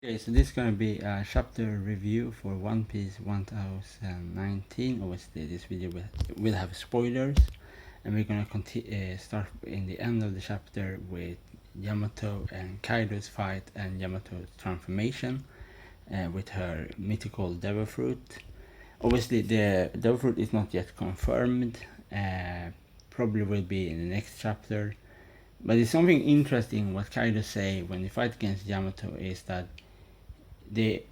Okay, so this is going to be a chapter review for One Piece 1019. Obviously, this video will have spoilers, and we're going to start in the end of the chapter with Yamato and Kaido's fight and Yamato's transformation with her mythical devil fruit. Obviously, the devil fruit is not yet confirmed, probably will be in the next chapter. But it's something interesting what Kaido say when they fight against Yamato is that they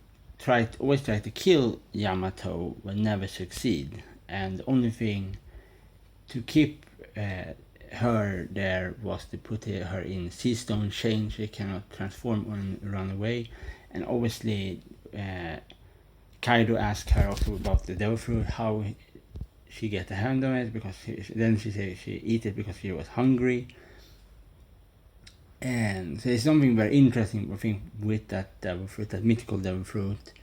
always try to kill Yamato but never succeed, and the only thing to keep her there was to put her in sea stone chain. She cannot transform and run away. And obviously Kaido asked her also about the devil fruit, how she get a hand on it, because then she said she eat it because she was hungry. And so there's something very interesting, I think, with that devil fruit, that mythical devil fruit,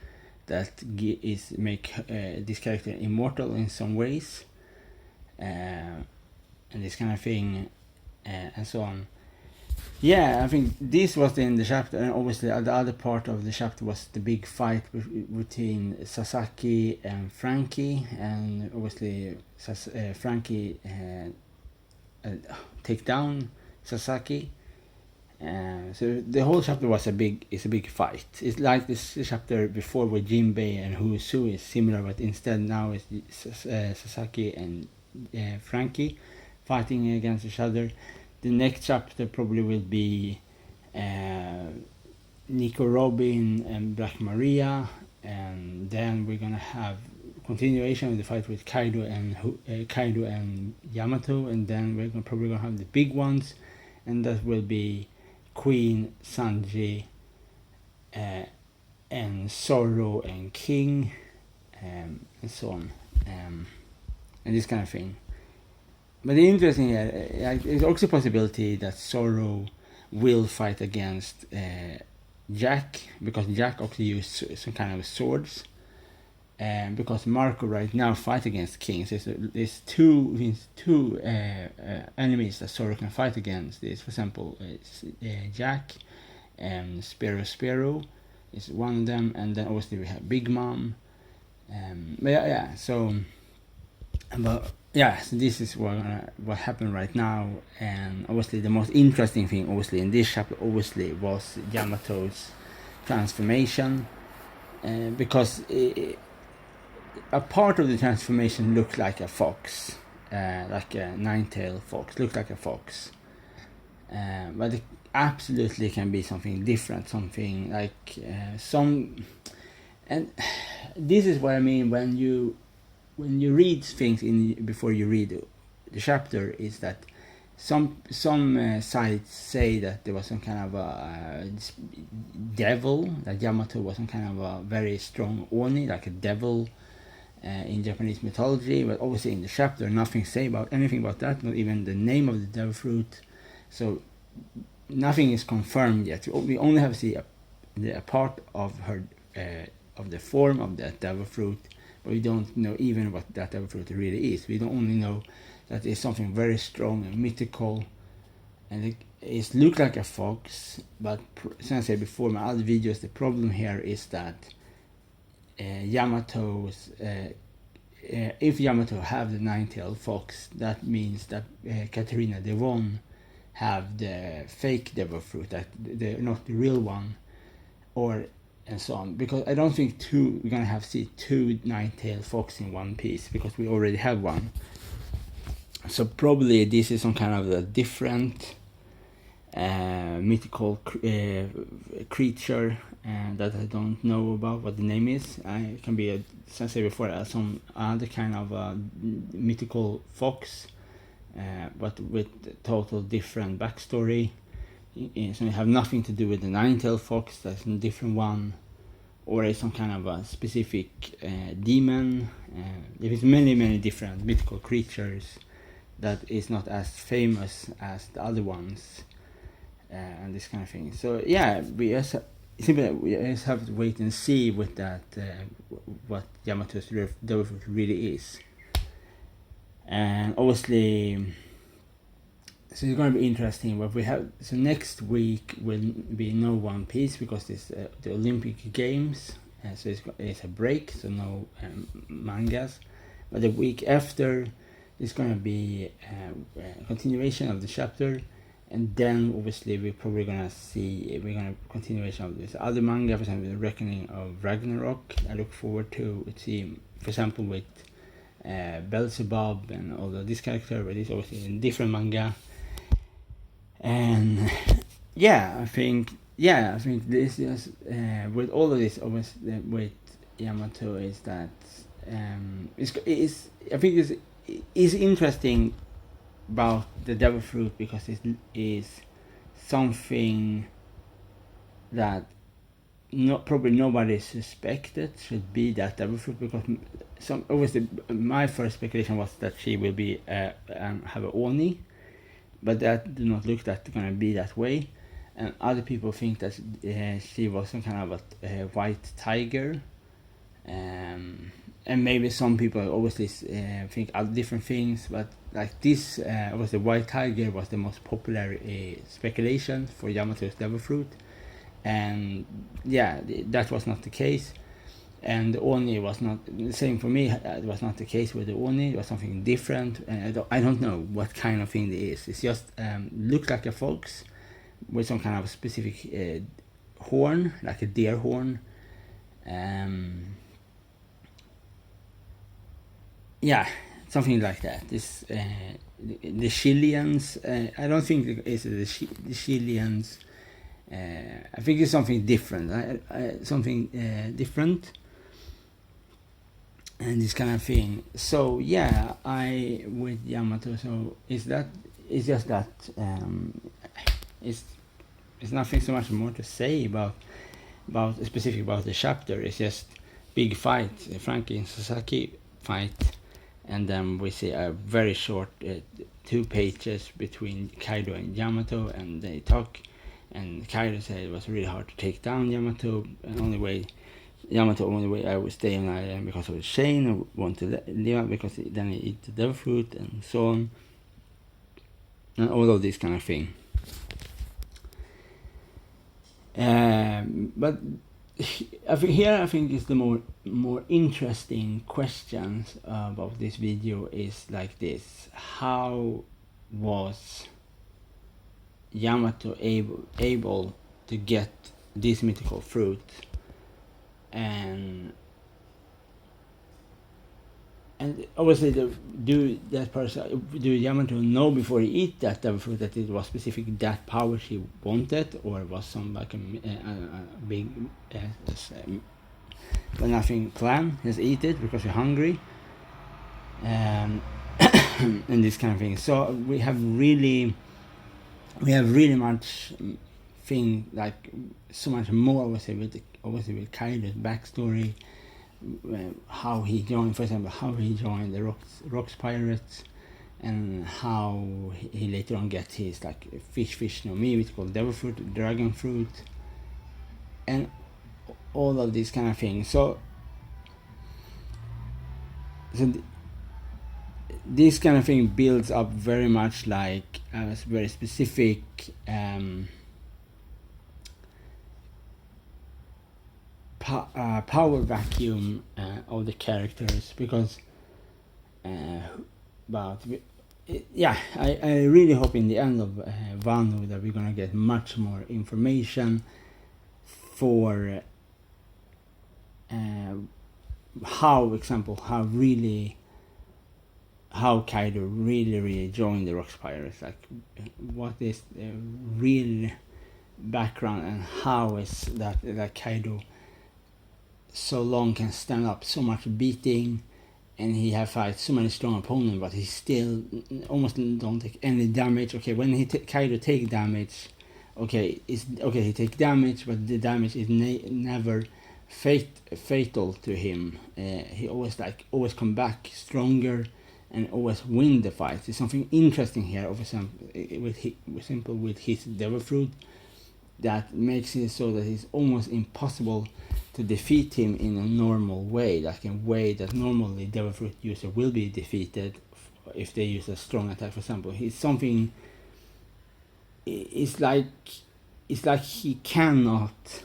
that is make this character immortal in some ways, and this kind of thing, and so on. Yeah, I think this was in the chapter, and obviously the other part of the chapter was the big fight between Sasaki and Frankie, and obviously Frankie take down Sasaki. So the whole chapter was a big fight. It's like this chapter before with Jinbei and Husu is similar, but instead now it's Sasaki and Frankie fighting against each other. The next chapter probably will be Nico Robin and Black Maria, and then we're gonna have continuation of the fight with Kaido and Yamato, and then we're probably gonna have the big ones, and that will be Queen, Sanji, and Zoro and King, and so on, and this kind of thing. But the interesting here, there's also a possibility that Zoro will fight against Jack, because Jack also used some kind of swords. Because Marco right now fight against King. So there's two enemies that Zoro can fight against. There's, for example, Jack and Spero is one of them, and then obviously we have Big Mom. But so this is what happened right now, and obviously the most interesting thing, obviously in this chapter, obviously was Yamato's transformation, because a part of the transformation looked like a fox, like a nine-tailed fox, looked like a fox, but it absolutely can be something different, something like and this is what I mean when you read things before you read the chapter, is that some sites say that there was some kind of a devil, that Yamato was some kind of a very strong Oni, like a devil in Japanese mythology, but obviously in the chapter nothing say about anything about that, not even the name of the devil fruit. So nothing is confirmed yet. We only have to see a part of her of the form of that devil fruit, but we don't know even what that devil fruit really is. We don't only know that it's something very strong and mythical, and it looks like a fox. But as I said before in my other videos, the problem here is that Yamato's if Yamato have the nine-tailed fox, that means that Katarina Devon have the fake devil fruit, that they're not the real one, or and so on. Because I don't think we're gonna have see two nine-tailed fox in One Piece, because we already have one. So probably this is some kind of a different mythical creature that I don't know about what the name is. It can be, as I said before, some other kind of mythical fox, but with total different backstory. So it have nothing to do with the nine-tailed fox, that's a different one, or it's some kind of a specific demon. There is many different mythical creatures that is not as famous as the other ones, and this kind of thing. So yeah, we just have to wait and see with that what Yamato's devil fruit really is. And obviously So it's going to be interesting. What we have, so next week will be no One Piece because it's the Olympic Games, so it's a break, so no mangas. But the week after, it's going to be a continuation of the chapter, and then obviously we're probably going to continuation of this other manga, for example, The Reckoning of Ragnarok. I look forward to see, for example, with Beelzebub and all of this character, but it's obviously in different manga. And I think this is with all of this with Yamato is that it's interesting about the devil fruit because it is something that probably nobody suspected should be that devil fruit, because obviously my first speculation was that she will be have a Oni, but that do not look that gonna be that way, and other people think that she was some kind of a white tiger, and maybe some people obviously think other different things, but like this was the white tiger was the most popular speculation for Yamato's devil fruit, and that was not the case. And the Oni was not the same for me. It was not the case with the Oni. It was something different. I don't know what kind of thing it is. It's just looks like a fox with some kind of specific horn, like a deer horn. Something like that. This the Chileans. I don't think it's the Chileans. I think it's something different. Something different. And this kind of thing. So with Yamato. So it's just that it's nothing so much more to say about specific about the chapter. It's just big fight, Frankie and Sasaki fight, and then we see a very short 2 pages between Kaido and Yamato, and they talk. And Kaido said it was really hard to take down Yamato, and only way I would stay on island because of the chain. I want to live because then I eat the devil fruit and so on, and all of this kind of thing. But I think is the more interesting questions about this video is like this: how was Yamato able to get this mythical fruit, and obviously do Yamato know before he eat that devil fruit that it was specific that power she wanted, or was some like a big nothing plan, just eat it because you're hungry, and this kind of thing. So we have really much thing, like so much more obviously with Kaido's backstory, how he joined, for example, how he joined the Rocks Pirates, and how he later on gets his like fish no mi, which is called devil fruit, dragon fruit, and all of these kind of things. So this kind of thing builds up very much like a very specific power vacuum of the characters, because I really hope in the end of Wano that we're gonna get much more information for how Kaido really joined the Rocks Pirates, like what is the real background, and how is that Kaido so long can stand up so much beating, and he have fight so many strong opponents, but he still almost don't take any damage. Okay, when Kaido take damage, he take damage, but the damage is never fatal to him. He always come back stronger and always win the fight. There's something interesting here, for example, with his devil fruit, that makes it so that it's almost impossible to defeat him in a normal way, like a way that normally devil fruit user will be defeated if they use a strong attack. For example, he's something it's like he cannot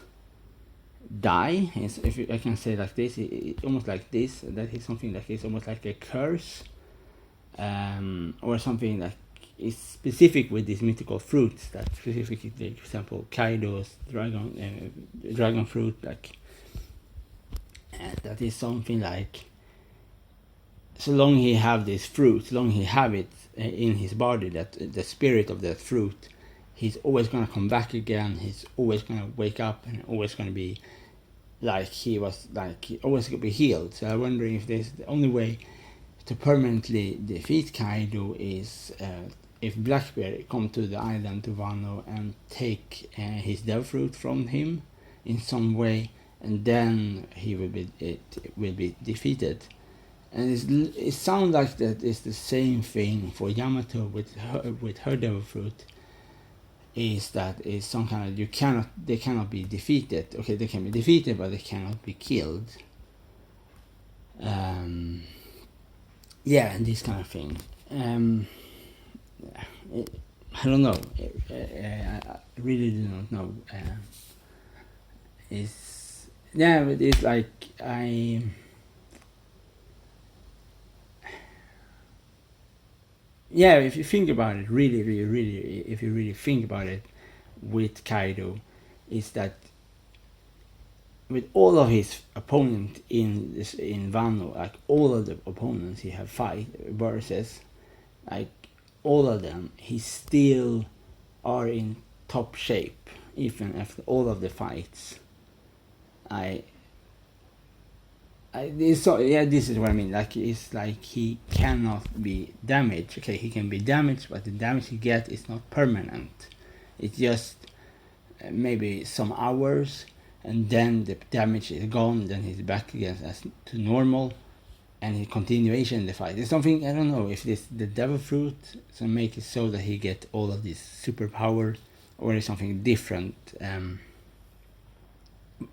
die. If I can say like this, almost like this. That is something like it's almost like a curse, or something like is specific with these mythical fruits. That specifically, for example, Kaido's dragon fruit, like that is something like, so long he have this fruit, so long he have it in his body, that the spirit of that fruit, he's always gonna come back again. He's always gonna wake up and always gonna be like he was, like he always gonna be healed. So I'm wondering if there's the only way to permanently defeat Kaido is if Blackbear come to the island to Wano and take his devil fruit from him in some way, and then it will be defeated. And it sounds like that is the same thing for Yamato with her devil fruit. Is that is some kind of, they cannot be defeated. Okay, they can be defeated, but they cannot be killed. Yeah, and this kind of thing. I don't know. I really do not know. But it's like if you think about it, really, if you really think about it, with Kaido, is that with all of his opponents in Wano, like all of the opponents he have fight versus, like all of them, he still are in top shape even after all of the fights. This is what I mean. Like, it's like he cannot be damaged. Okay, he can be damaged, but the damage he gets is not permanent. It's just maybe some hours, and then the damage is gone. Then he's back again as to normal, and he continuation in the fight. There's something, I don't know if this the devil fruit so make it so that he get all of this superpower, or is something different.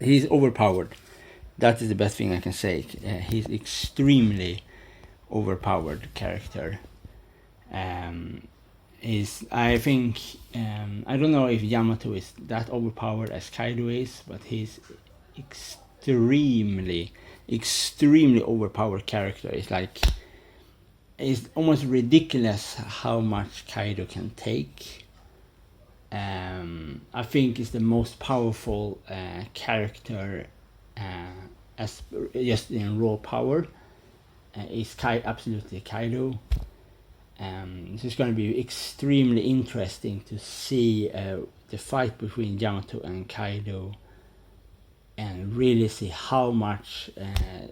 He's overpowered. That is the best thing I can say. He's extremely overpowered character. I think I don't know if Yamato is that overpowered as Kaido is, but he's extremely overpowered character. It's almost ridiculous how much Kaido can take. I think it's the most powerful character. As just in raw power, is absolutely Kaido. So it's going to be extremely interesting to see the fight between Yamato and Kaido, and really see how much,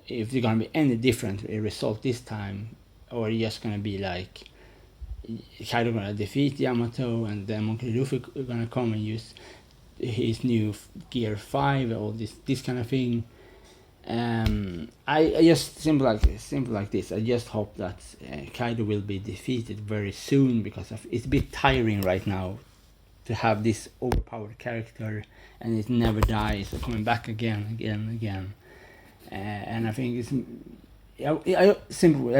if there's going to be any different result this time, or just going to be like Kaido going to defeat Yamato, and then Monkey Luffy going to come and use his new gear 5, or this kind of thing. I just simple like this. I just hope that Kaido will be defeated very soon, because it's a bit tiring right now to have this overpowered character, and it never dies, so coming back again. And I think it's I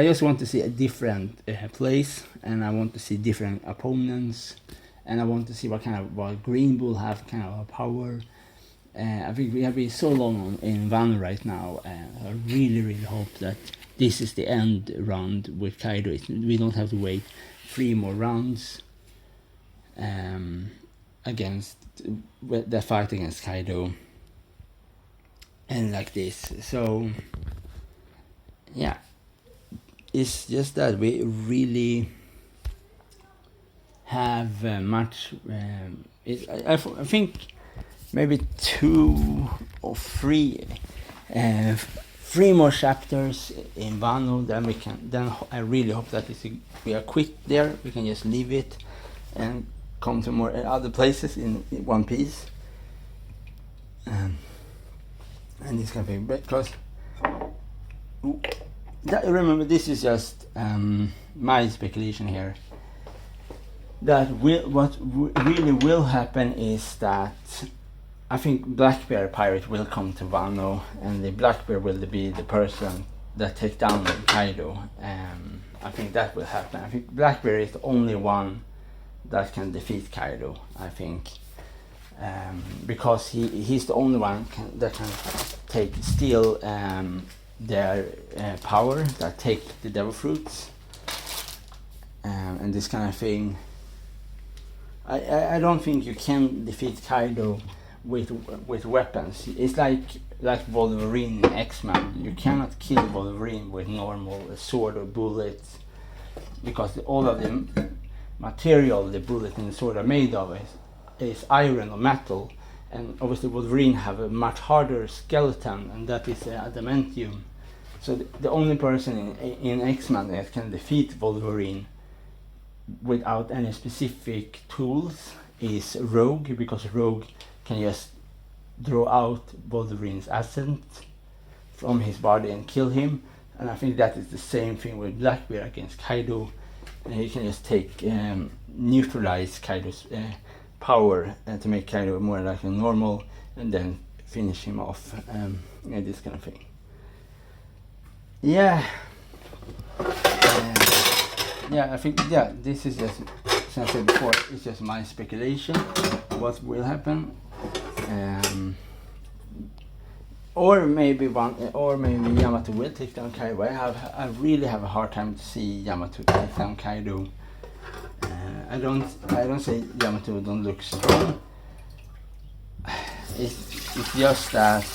just want to see a different place, and I want to see different opponents. And I want to see what Green Bull have kind of a power. I think we have been so long in Wano right now. I really hope that this is the end round with Kaido. We don't have to wait 3 more rounds against the fight against Kaido. And like this. So yeah, it's just that we really have much. I think maybe 2 or 3 more chapters in Wano. Then I really hope that we are quick there. We can just leave it and come to more other places in One Piece. And this can be because remember, this is just my speculation here. That what really will happen is that I think Blackbear Pirate will come to Wano, and the Blackbear will be the person that take down Kaido. I think that will happen. I think Blackbear is the only one that can defeat Kaido, I think, because he's the only one that can steal their power, that take the devil fruits, and this kind of thing. I don't think you can defeat Kaido with weapons. It's like Wolverine in X-Men. You cannot kill Wolverine with normal sword or bullets, because all of the material the bullet and the sword are made of is iron or metal, and obviously Wolverine have a much harder skeleton, and that is adamantium. So the only person in X-Men that can defeat Wolverine without any specific tools is Rogue, because Rogue can just draw out Wolverine's essence from his body and kill him. And I think that is the same thing with Blackbeard against Kaido, and he can just take neutralize Kaido's power to make Kaido more like a normal, and then finish him off. This kind of thing. Yeah. I think this is just, as I said before, it's just my speculation what will happen. Or maybe Yamato will take down Kaido. I really have a hard time to see Yamato take down Kaido. I don't say Yamato don't look strong. It's just that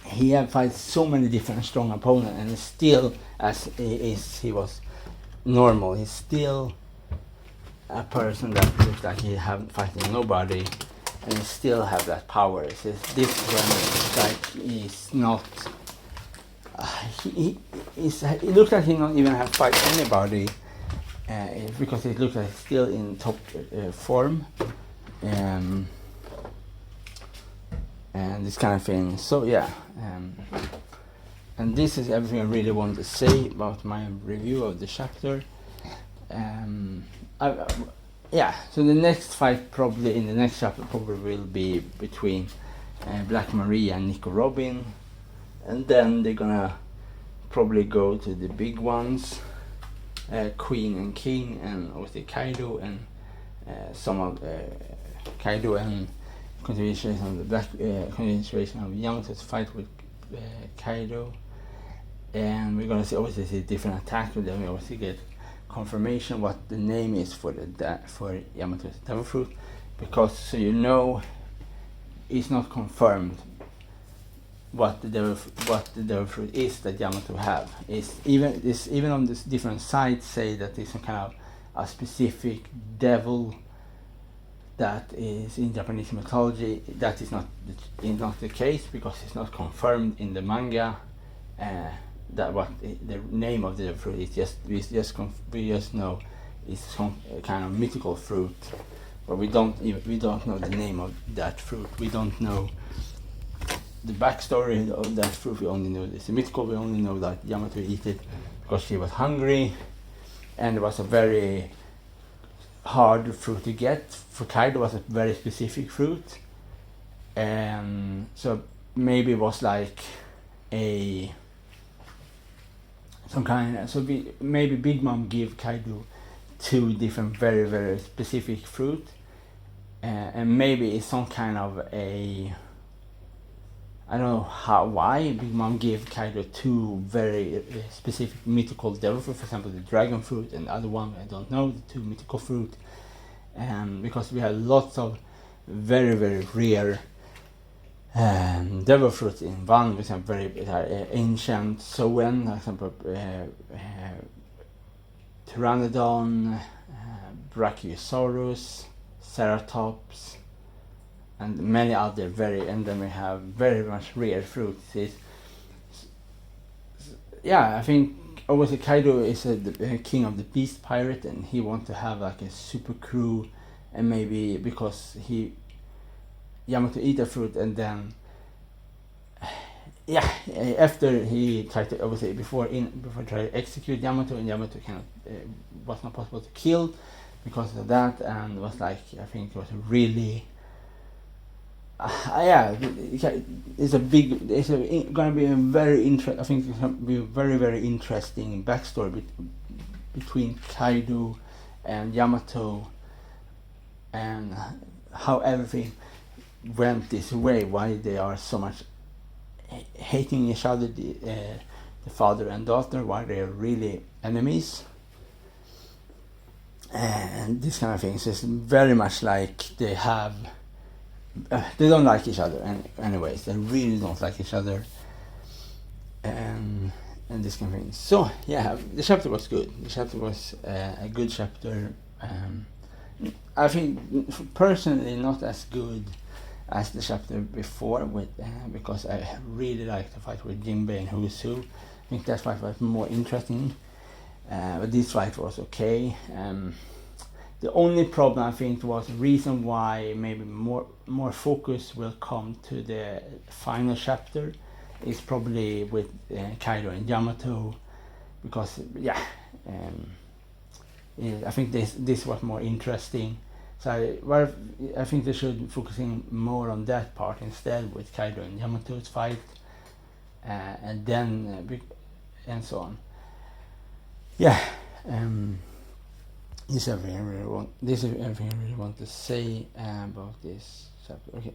he have fight so many different strong opponents, and still, as he was normal, he's still a person that looks like he haven't fighting nobody, and he still have that power. It's just this one, like, he's not. It looks like he not even have fight anybody, because it looks like he's still in top form, and this kind of thing. So yeah, and this is everything I really wanted to say about my review of the chapter. So the next fight probably in the next chapter probably will be between Black Maria and Nico Robin, and then they're gonna probably go to the big ones, Queen and King, and obviously Kaido, and some of Kaido and continuation of the continuation of Yamato's fight with Kaido, and we're gonna see obviously different attacks with them. We obviously get confirmation what the name is for Yamato's devil fruit, because so you know it's not confirmed what the devil fruit is that Yamato have. Even on this different sites say that there's some kind of a specific devil that is in Japanese mythology. That is not the case, because it's not confirmed in the manga. That what the name of the fruit is. We just know it's some kind of mythical fruit, but we don't know the name of that fruit. We don't know the backstory of that fruit. We only know it's mythical. We only know that Yamato ate it because she was hungry, and it was a very hard fruit to get. For Kaido, was a very specific fruit, and so maybe it was like maybe Big Mom gave Kaido 2 different very very specific fruit, and maybe it's some kind of I don't know why Big Mom gave Kaido 2 very specific mythical devil fruit. For example, the dragon fruit, and the other one I don't know, the 2 mythical fruit, because we have lots of very very rare devil fruits in one. We have very ancient Soen, for example, Pteranodon, Brachiosaurus, Ceratops, and many other and then we have very much rare fruits. I think obviously Kaido is the king of the beast pirate, and he wants to have like a super crew, and maybe because Yamato eat the fruit, and then after he tried to obviously before try to execute Yamato, and Yamato cannot was not possible to kill because of that, and was like, I think it was a really it's gonna be a very I think it's gonna be a very very interesting backstory between Kaido and Yamato, and how everything went this way, why they are so much hating each other, the father and daughter, why they are really enemies, and this kind of things. It's very much like they have they don't like each other anyways. They really don't like each other, and this kind of thing. So yeah, the chapter was good. The chapter was a good chapter. I think personally not as good as the chapter before, with because I really liked the fight with Jinbei and Who's Who. I think that fight was more interesting, but this fight was okay. The only problem, I think, was the reason why maybe more focus will come to the final chapter is probably with Kaido and Yamato, because I think this was more interesting. So I think they should focusing more on that part instead, with Kaido and Yamato's fight, and then and so on. Yeah. This is everything I really want to say about this chapter. Okay.